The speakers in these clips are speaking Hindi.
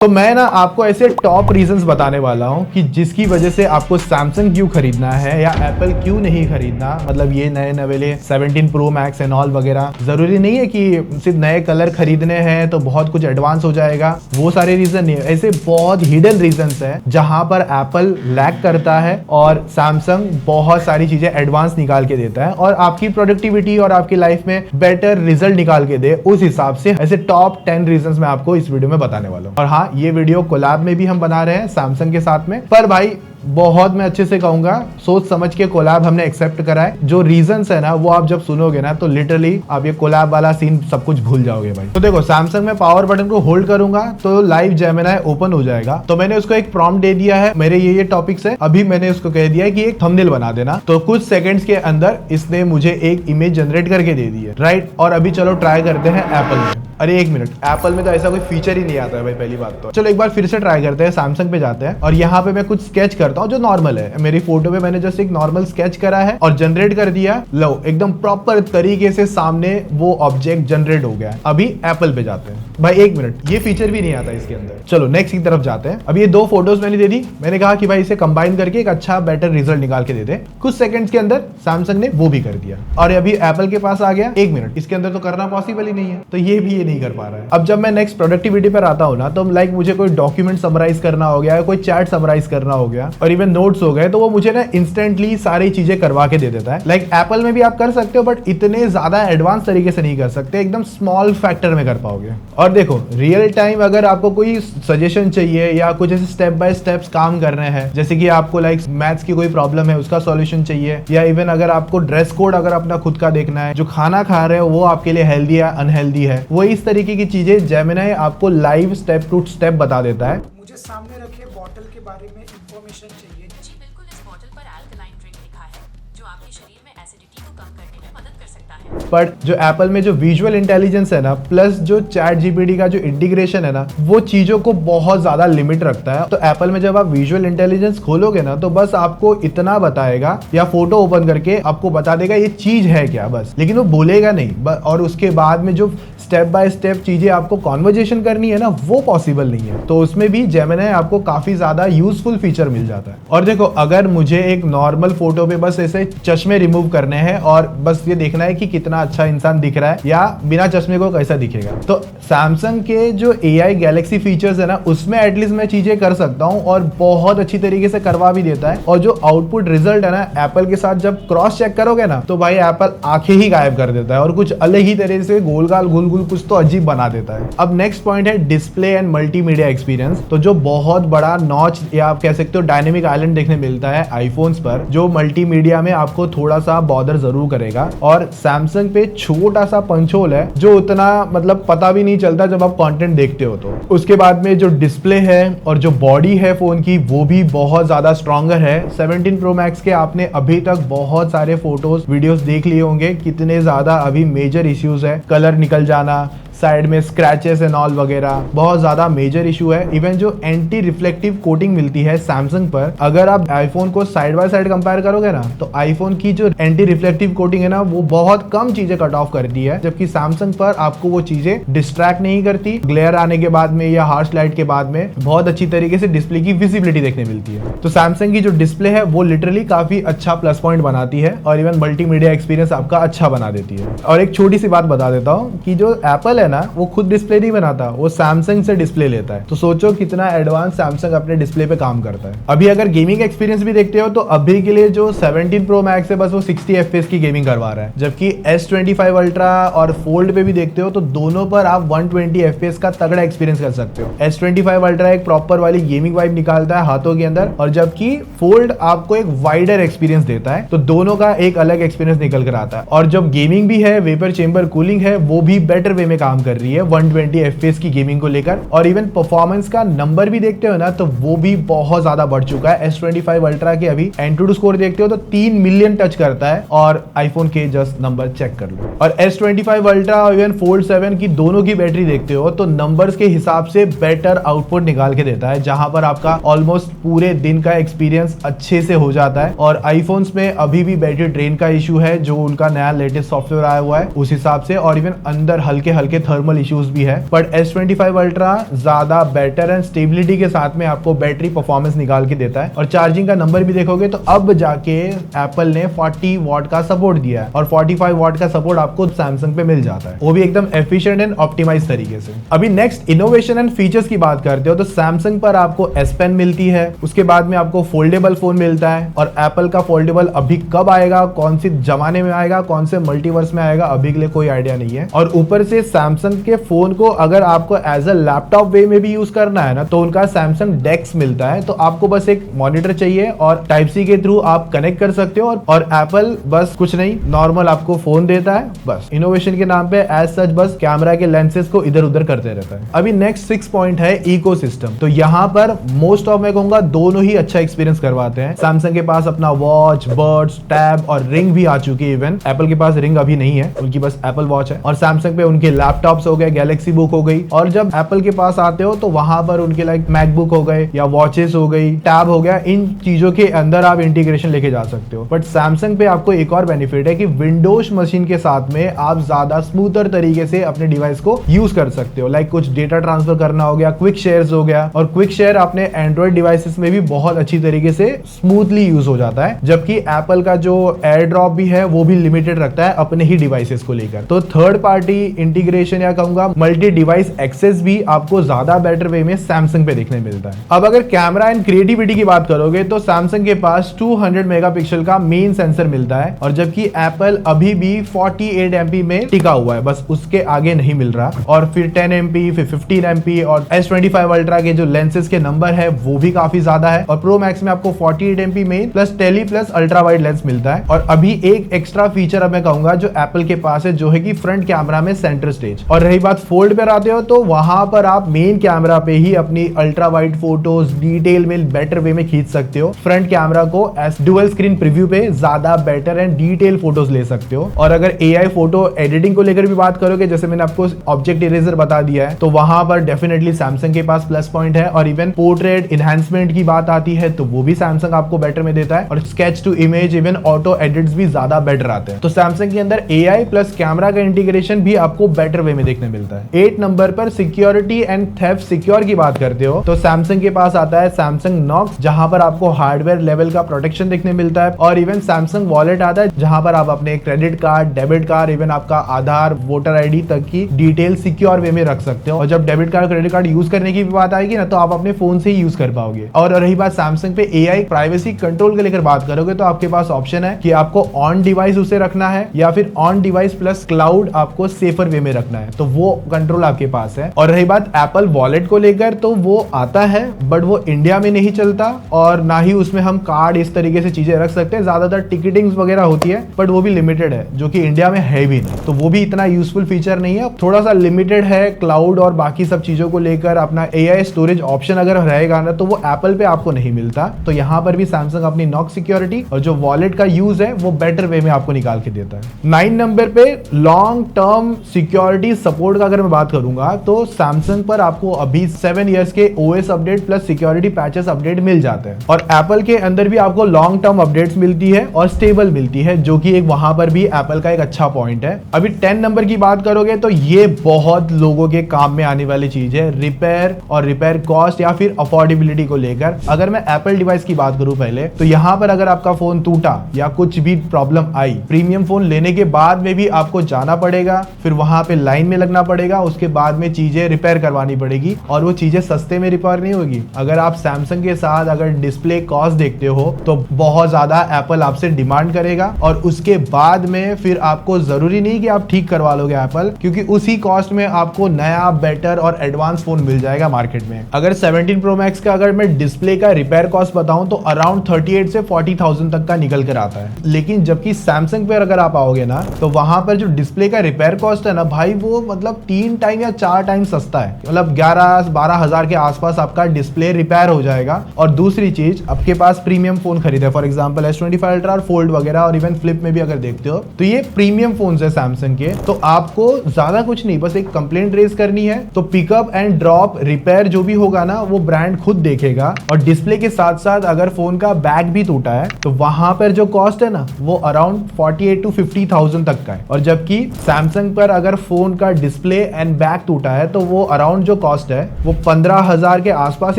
तो मैं ना आपको ऐसे टॉप रीजंस बताने वाला हूँ कि जिसकी वजह से आपको सैमसंग क्यों खरीदना है या एप्पल क्यों नहीं खरीदना। मतलब ये नए नवेले 17 प्रो मैक्स एंड ऑल वगैरह, जरूरी नहीं है कि सिर्फ नए कलर खरीदने हैं तो बहुत कुछ एडवांस हो जाएगा। वो सारे रीजन नहीं है, ऐसे बहुत हिडन रीजंस है जहां पर एप्पल लैग करता है और सैमसंग बहुत सारी चीजें एडवांस निकाल के देता है और आपकी प्रोडक्टिविटी और आपकी लाइफ में बेटर रिजल्ट निकाल के दे। उस हिसाब से ऐसे टॉप 10 रीजंस मैं आपको इस वीडियो में बताने वाला हूँ। और हाँ, ये वीडियो कोलैब में भी हम बना रहे हैं सैमसंग के साथ में, पर भाई बहुत मैं अच्छे से कहूंगा सोच समझ के कोलैब हमने एक्सेप्ट करा है। जो रीजंस है ना वो आप जब सुनोगे ना तो लिटरली आप ये कोलैब वाला सीन सब कुछ भूल जाओगे भाई। तो देखो, सैमसंग में पावर बटन को होल्ड करूंगा तो लाइव जेमिनी ओपन हो जाएगा। तो मैंने उसको एक प्रॉम्प्ट दे दिया है, मेरे ये टॉपिक्स है। अभी मैंने उसको कह दिया है कि एक थंबनेल बना देना, तो कुछ सेकंड्स के अंदर इसने मुझे एक इमेज जनरेट करके दे दी है, राइट। और अभी चलो ट्राई करते हैं एप्पल में। अरे एक मिनट, एप्पल में तो ऐसा कोई फीचर ही नहीं आता है भाई, पहली बात तो। चलो एक बार फिर से ट्राई करते हैं, सैमसंग पे जाते हैं और यहाँ पे मैं कुछ स्केच करता हूँ जो नॉर्मल है। मेरी फोटो पे मैंने जस्ट एक नॉर्मल स्केच करा है और जनरेट कर दिया। लो, एकदम प्रॉपर तरीके से सामने वो ऑब्जेक्ट जनरेट हो गया है। अभी एप्पल पे जाते हैं भाई, एक मिनट, ये फीचर भी नहीं आता इसके अंदर। चलो नेक्स्ट की तरफ जाते हैं। अब ये दो फोटोज मैंने दे दी, मैंने कहा कि भाई इसे कंबाइन करके एक अच्छा बेटर रिजल्ट निकाल के दे दे। कुछ सेकंड्स के अंदर सैमसंग ने वो भी कर दिया और अभी एप्पल के पास आ गया। एक मिनट, इसके अंदर तो करना पॉसिबल ही नहीं है, तो ये भी ये नहीं कर पा रहा है। अब जब मैं नेक्स्ट प्रोडक्टिविटी पर आता हूँ ना, तो लाइक मुझे कोई डॉक्यूमेंट समराइज करना हो गया, कोई चैट समराइज करना हो गया और इवन नोट्स हो गए, तो वो मुझे ना इंस्टेंटली सारी चीजें करवा के दे देता है। लाइक एप्पल में भी आप कर सकते हो बट इतने ज्यादा एडवांस तरीके से नहीं कर सकते, एकदम स्मॉल फैक्टर में कर पाओगे। और देखो, रियल टाइम अगर आपको कोई सजेशन चाहिए या कुछ ऐसे स्टेप बाय स्टेप्स काम करने हैं, जैसे कि आपको लाइक मैथ्स की कोई प्रॉब्लम है उसका सॉल्यूशन चाहिए, या इवन अगर आपको ड्रेस कोड अगर अपना खुद का देखना है, जो खाना खा रहे हो वो आपके लिए हेल्दी या अनहेल्दी है, वो इस तरीके की चीजें जेमिनी आपको लाइव स्टेप टू स्टेप बता देता है। मुझे सामने रखे बॉटल के बारे में इंफॉर्मेशन चाहिए। जी बिल्कुल, इस बॉटल पर अल्कलाइन ड्रिंक लिखा है जो आपके शरीर में एसिडिटी को कम करने में मदद कर सकता है। बट जो एप्पल में जो विजुअल इंटेलिजेंस है ना, प्लस जो चैट जीपीटी का जो इंटीग्रेशन है ना, वो चीजों को बहुत ज्यादा लिमिट रखता है। तो एप्पल में जब आप विजुअल इंटेलिजेंस खोलोगे ना, तो बस आपको इतना बताएगा या फोटो ओपन करके आपको बता देगा ये चीज है क्या, बस। लेकिन वो बोलेगा नहीं। और उसके बाद में जो स्टेप बाय स्टेप चीजें आपको कॉन्वर्जेशन करनी है ना, वो पॉसिबल नहीं है। तो उसमें भी जेमिनी आपको काफी ज्यादा यूजफुल फीचर मिल जाता है। और देखो, अगर मुझे एक नॉर्मल फोटो पे बस ऐसे चश्मे रिमूव करने हैं और बस ये देखना है कि कितना अच्छा इंसान दिख रहा है या बिना चश्मे को कैसा दिखेगा, तो सैमसंग के जो AI गैलेक्सी फीचर्स है ना, उसमें एटलीस्ट मैं चीजें कर सकता हूँ और बहुत अच्छी तरीके से करवा भी देता है। और जो आउटपुट रिजल्ट है ना, एप्पल के साथ जब क्रॉस चेक करोगे ना, तो भाई एप्पल आंखें ही गायब कर देता है और कुछ अलग ही तरह से गोलगाल गुल कुछ तो अजीब बना देता है। अब नेक्स्ट पॉइंट है डिस्प्ले एंड मल्टीमीडिया एक्सपीरियंस। तो जो बहुत बड़ा नॉच या आप कह सकते हो डायनेमिक आइलैंड देखने मिलता है आईफोन्स पर, जो मल्टीमीडिया में आपको थोड़ा सा बॉदर जरूर करेगा। और सैमसंग पे छोटा सा पंच होल है जो उतना मतलब पता भी नहीं चलता जब आप कंटेंट देखते हो। तो उसके बाद में जो डिस्प्ले है और जो बॉडी है फोन की, वो भी बहुत ज्यादा स्ट्रॉन्गर है। 17 प्रो मैक्स के आपने अभी तक बहुत सारे फोटोज वीडियोस देख लिए होंगे, कितने ज्यादा अभी मेजर इश्यूज है, कलर निकल जाना, साइड में स्क्रैचेस एंड ऑल वगैरह, बहुत ज्यादा मेजर इशू है। इवन जो एंटी रिफ्लेक्टिव कोटिंग मिलती है सैमसंग पर, अगर आप आईफोन को साइड बाय साइड कंपेयर करोगे ना, तो आईफोन की जो एंटी रिफ्लेक्टिव कोटिंग है ना, वो बहुत कम चीजें कट ऑफ करती है, जबकि सैमसंग पर आपको वो चीजें डिस्ट्रैक्ट नहीं करती। ग्लेयर आने के बाद में या हार्श लाइट के बाद में बहुत अच्छी तरीके से डिस्प्ले की विजिबिलिटी देखने मिलती है। तो सैमसंग की जो डिस्प्ले है वो लिटरली काफी अच्छा प्लस पॉइंट बनाती है और इवन मल्टीमीडिया एक्सपीरियंस आपका अच्छा बना देती है। और एक छोटी सी बात बता देता हूँ कि जो एप्पल है ना, वो खुद डिस्प्ले नहीं बनाता, वो सैमसंग से डिस्प्ले लेता है। तो सोचो कितना एडवांस सैमसंग अपने डिस्प्ले पे काम करता है। अभी अगर गेमिंग एक्सपीरियंस भी देखते हो तो अभी के लिए जो 17 प्रो मैक्स है बस वो 60 FPS की गेमिंग करवा रहा है, जबकि S25 अल्ट्रा और फोल्ड पे भी देखते हो तो दोनों पर आप 120 FPS का तगड़ा एक्सपीरियंस कर सकते हो। S25 अल्ट्रा एक प्रॉपर वाली गेमिंग वाइब निकालता है हाथों के अंदर, और जबकि फोल्ड आपको एक वाइडर एक्सपीरियंस देता है। तो दोनों का एक अलग एक्सपीरियंस निकल कर आता है। और जब गेमिंग भी है, वेपर चेंबर कूलिंग है, वो भी बेटर वे में काम कर रही है 120 FPS की गेमिंग को लेकर। और इवन परफॉर्मेंस का नंबर भी देखते हो ना, तो वो भी बहुत ज्यादा बढ़ चुका है। S25 अल्ट्रा के अभी Antutu स्कोर देखते हो तो 3 मिलियन टच करता है, और आईफोन के जस्ट नंबर चेक कर लो। और S25 अल्ट्रा और इवन फोल्ड 7 की दोनों की बैटरी देखते हो तो नंबर्स के हिसाब से बेटर आउटपुट निकाल के देता है, जहां पर आपका ऑलमोस्ट पूरे दिन का एक्सपीरियंस अच्छे से हो जाता है। और आईफोन्स में अभी भी बैटरी ड्रेन का इशू है, जो उनका नया लेटेस्ट सॉफ्टवेयर आया हुआ है उस हिसाब से। और इवन अंदर हल्के हल्के थर्मल इश्यूज भी है, बट S25 अल्ट्रा ज्यादा बेटर एंड स्टेबिलिटी के साथ में आपको बैटरी परफॉर्मेंस निकाल के देता है। और चार्जिंग का नंबर भी देखोगे तो अब जाके एप्पल ने 40 वॉट का सपोर्ट दिया है और 45 वॉट का सपोर्ट आपको सैमसंग पे मिल जाता है, वो भी एकदम एफिशिएंट एंड ऑप्टिमाइज तरीके से। अभी नेक्स्ट इनोवेशन एंड फीचर्स की बात करते हो तो सैमसंग पर आपको S Pen मिलती है, उसके बाद में आपको फोल्डेबल फोन मिलता है। और एप्पल का फोल्डेबल अभी कब आएगा, कौन सी जमाने में आएगा, कौन से मल्टीवर्स में आएगा, अभी के लिए कोई आइडिया नहीं है। और ऊपर से सैमसंग के फोन को अगर आपको एज अ लैपटॉप वे में भी यूज करना है ना, तो उनका सैमसंग डेक्स मिलता है। तो आपको बस एक मॉनिटर चाहिए और टाइप सी के थ्रू आप कनेक्ट कर सकते हो और एप्पल बस कुछ नहीं, नॉर्मल आपको फोन देता है। बस इनोवेशन के नाम पे एज सच बस कैमरा के लेंसेज को इधर उधर करते रहता है। अभी नेक्स्ट 6 पॉइंट है इकोसिस्टम। तो यहाँ पर मोस्ट ऑफ मैं कहूंगा दोनों ही अच्छा एक्सपीरियंस करवाते हैं। सैमसंग के पास अपना वॉच, बर्ड्स, टैब और रिंग भी आ चुकी है। इवन एप्पल के पास रिंग अभी नहीं है, उनकी बस एप्पल वॉच है। और सैमसंग पे उनके लैपटॉप्स हो गए, गैलेक्सी बुक हो गई। और जब एप्पल के पास आते हो तो वहां पर उनके लाइक मैकबुक हो गए या वॉचेस हो गई, टैब हो गया, इन चीजों के अंदर आप इंटीग्रेशन लेके जा सकते हो। बट सैमसंग पे आपको एक और बेनिफिट है कि विंडोज मशीन के साथ में आप ज्यादा स्मूथर तरीके से अपने डिवाइस को यूज कर सकते हो। लाइक कुछ डेटा ट्रांसफर करना हो गया, क्विक शेयर्स हो गया। और क्विक शेयर अपने एंड्रॉइड डिवाइसेस में भी बहुत अच्छी तरीके से स्मूथली यूज हो जाता है, जबकि एप्पल का जो एयर ड्रॉप भी है वो भी लिमिटेड रखता है अपने ही डिवाइसेस को लेकर। तो थर्ड पार्टी इंटीग्रेशन या कहूंगा मल्टी डिवाइस एक्सेस भी आपको ज्यादा बेटर वे में सैमसंग पे देखने मिलता है। अब अगर कैमरा एंड क्रिएटिविटी की बात करोगे तो सैमसंग के पास 200 मेगापिक्सल का मेन सेंसर मिलता है, और जबकि एप्पल अभी भी 48 MP में टिका हुआ है, बस उसके आगे नहीं मिल रहा। और फिर 10 MP, फिर 15 MP और S25 अल्ट्रा के जो लेंसेज के नंबर है वो भी काफी ज्यादा है। और प्रो मैक्स में आपको 48 MP main plus tele plus ultra wide lens मिलता है। और अभी एक एक्स्ट्रा फीचर अब मैं कहूंगा जो एप्पल के पास है, जो है कि फ्रंट कैमरा में सेंटर स्टेज। और रही बात फोल्ड पर आते हो तो वहां पर आप मेन कैमरा पे ही अपनी अल्ट्रा वाइड फोटोज डिटेल में बेटर वे में खींच सकते हो। फ्रंट कैमरा को एज डुअल स्क्रीन प्रीव्यू पे ज्यादा बेटर एंड डिटेल फोटोज ले सकते हो। और अगर AI फोटो एडिटिंग को लेकर भी बात करोगे, जैसे मैंने आपको ऑब्जेक्ट इरेजर बता दिया है, तो वहां पर डेफिनेटली सैमसंग के पास प्लस पॉइंट है। और इवन पोर्ट्रेट इनहैंसमेंट की बात आती है तो वो भी सैमसंग आपको बेटर में देता है। और sketch to image, even auto edits भी ज्यादा बेटर आते हैं। तो सैमसंग के अंदर AI प्लस कैमरा का इंटीग्रेशन भी आपको बेटर वे में देखने मिलता है। 8 नंबर पर सिक्योरिटी एंड थेफ्ट सिक्योर की बात करते हो तो सैमसंग के पास आता है सैमसंग नॉक्स, जहां पर आपको हार्डवेयर लेवल का प्रोटेक्शन देखने मिलता है। और इवन सैमसंग वॉलेट आता है, जहां पर आप अपने credit card, debit card, even आपका आधार, वोटर ID तक की डिटेल सिक्योर वे में रख सकते हो। और जब debit card, credit card use करने की भी बात आएगी ना, तो आप अपने फोन से ही यूज कर पाओगे। और रही बात सैमसंग पे AI प्राइवेसी कंट्रोल को लेकर बात करोगे तो आपके पास ऑप्शन है कि आपको ऑन डिवाइस उसे रखना है या फिर ऑन डिवाइस प्लस क्लाउड आपको सेफर वे में रखना है, तो वो कंट्रोल आपके पास है। और रही बात एप्पल वॉलेट को लेकर, तो वो आता है बट वो इंडिया में नहीं चलता और ना ही उसमें हम कार्ड इस तरीके से चीजें रख सकते हैं। ज्यादातर टिकटिंग वगैरह होती है बट वो भी लिमिटेड है, जो कि इंडिया में है भी नहीं, तो वो भी इतना यूजफुल फीचर नहीं है, थोड़ा सा लिमिटेड है। क्लाउड और बाकी सब चीजों को लेकर अपना AI स्टोरेज ऑप्शन अगर रहेगा ना, तो वो एप्पल पे आपको नहीं मिलता। तो यहाँ पर भी सैमसंग अपनी नॉक सिक्योरिटी और जो वॉलेट का यूज है वो बेटर वे में आपको निकाल के देता है। 9 नंबर पे लॉन्ग टर्म सिक्योरिटी सपोर्ट का अगर मैं बात करूंगा तो सैमसंग पर आपको अभी 7 इयर्स के OS update plus security patches update मिल जाते हैं। और एप्पल के अंदर भी आपको लॉन्ग टर्म अपडेट्स मिलती है और स्टेबल मिलती है, जो कि एक वहां पर भी एप्पल का एक अच्छा पॉइंट है। अभी 10 नंबर की बात करोगे तो ये बहुत लोगों के काम में आने वाली चीज है, रिपेयर और रिपेयर कॉस्ट या फिर अफोर्डेबिलिटी को लेकर। अगर मैं एप्पल डिवाइस की बात करूं पहले, तो यहां पर अगर आपका फोन टूटा या कुछ भी प्रॉब्लम आई, प्रीमियम फोन लेने के बाद में भी आपको जाना पड़ेगा, फिर वहां पे लाइन में लगना पड़ेगा, उसके बाद में चीजें रिपेयर करवानी पड़ेगी और वो चीजें सस्ते में रिपेयर नहीं होगी। अगर आप सैमसंग के साथ अगर डिस्प्ले कॉस्ट देखते हो तो बहुत ज्यादा एप्पल आपसे डिमांड करेगा और उसके बाद में फिर आपको जरूरी नहीं कि आप ठीक करवा लोगे एप्पल, क्योंकि उसी कॉस्ट में आपको नया बेटर और एडवांस फोन मिल जाएगा मार्केट में। अगर 17 Pro Max का अगर मैं डिस्प्ले का रिपेयर कॉस्ट बताऊं तो अराउंड 38 से 40,000 तक का निकल कर आता है। लेकिन जबकि सैमसंग पे अगर आप आओगे ना, तो वहां पर जो डिस्प्ले का रिपेयर कॉस्ट है ना भाई, वो मतलब 3 टाइम या 4 टाइम सस्ता है। मतलब 11-12 हजार के आसपास आपका डिस्प्ले रिपेयर हो जाएगा। और दूसरी चीज, आपके पास प्रीमियम फोन खरीदे, फॉर एग्जांपल S25 अल्ट्रा और फोल्ड वगैरह और इवन फ्लिप में भी अगर देखते हो तो ये प्रीमियम फोन है सैमसंग के, तो आपको ज्यादा कुछ नहीं, बस एक कंप्लेंट रेज करनी है, तो पिकअप एंड ड्रॉप रिपेयर जो भी होगा ना वो ब्रांड खुद देखेगा। और डिस्प्ले के साथ साथ अगर फोन का बैक भी टूटा है तो वहां पर जो कॉस्ट है ना वो अराउंड 48 to 50,000 तक का है। और जबकि सैमसंग पर अगर फोन फोन का डिस्प्ले एंड बैक टूटा है तो वो अराउंड जो कॉस्ट है वो 15,000 के आसपास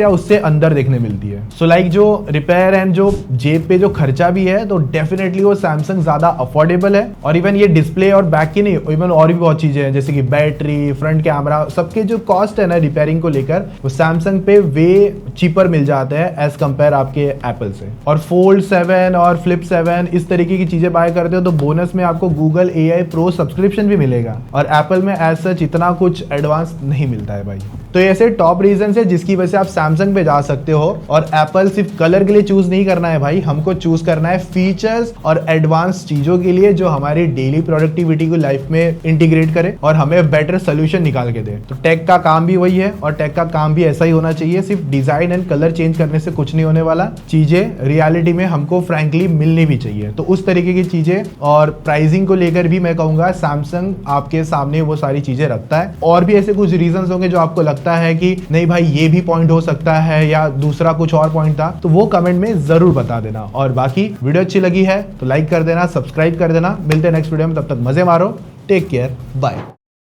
या उससे अंदर देखने मिलती है। सो लाइक जो रिपेयर एंड जो जेब पे जो खर्चा भी है तो डेफिनेटली वो सैमसंग ज्यादा अफोर्डेबल है। और इवन ये डिस्प्ले और बैक की नहीं, इवन और भी बहुत चीजें हैं जैसे कि बैटरी, फ्रंट कैमरा, सबके जो कॉस्ट है ना रिपेयरिंग को लेकर वो सैमसंग पे वे चीपर मिल जाते हैं एज कंपेयर आपके एप्पल से। और फोल्ड 7 और फ्लिप 7 इस तरीके की चीजें बाय करते हो तो बोनस में आपको गूगल AI प्रो सब्सक्रिप्शन भी मिलेगा। और एप्पल में एज सच इतना कुछ एडवांस नहीं मिलता है भाई। तो ऐसे टॉप रीजन है जिसकी वजह से आप सैमसंग पे जा सकते हो। और एप्पल सिर्फ कलर के लिए चूज नहीं करना है भाई, हमको चूज करना है फीचर्स और एडवांस चीजों के लिए जो हमारी डेली प्रोडक्टिविटी को लाइफ में इंटीग्रेट करे और हमें बेटर सोल्यूशन निकाल के दे। तो टेक का काम भी वही है और टेक का काम भी ऐसा ही होना चाहिए। सिर्फ डिजाइन एंड कलर चेंज करने से कुछ नहीं होने वाला, चीजें रियलिटी में हमको फ्रैंकली मिलनी भी चाहिए। तो उस तरीके की चीजें और प्राइसिंग को लेकर भी मैं कहूंगा सैमसंग आपके सामने वो सारी चीजें रखता है। और भी ऐसे कुछ रीजंस होंगे जो आपको लगता है कि नहीं भाई ये भी पॉइंट हो सकता है या दूसरा कुछ और पॉइंट था, तो वो कमेंट में जरूर बता देना। और बाकी वीडियो अच्छी लगी है तो लाइक कर देना, सब्सक्राइब कर देना। मिलते हैं नेक्स्ट वीडियो में, तब तक मजे मारो, टेक केयर, बाय।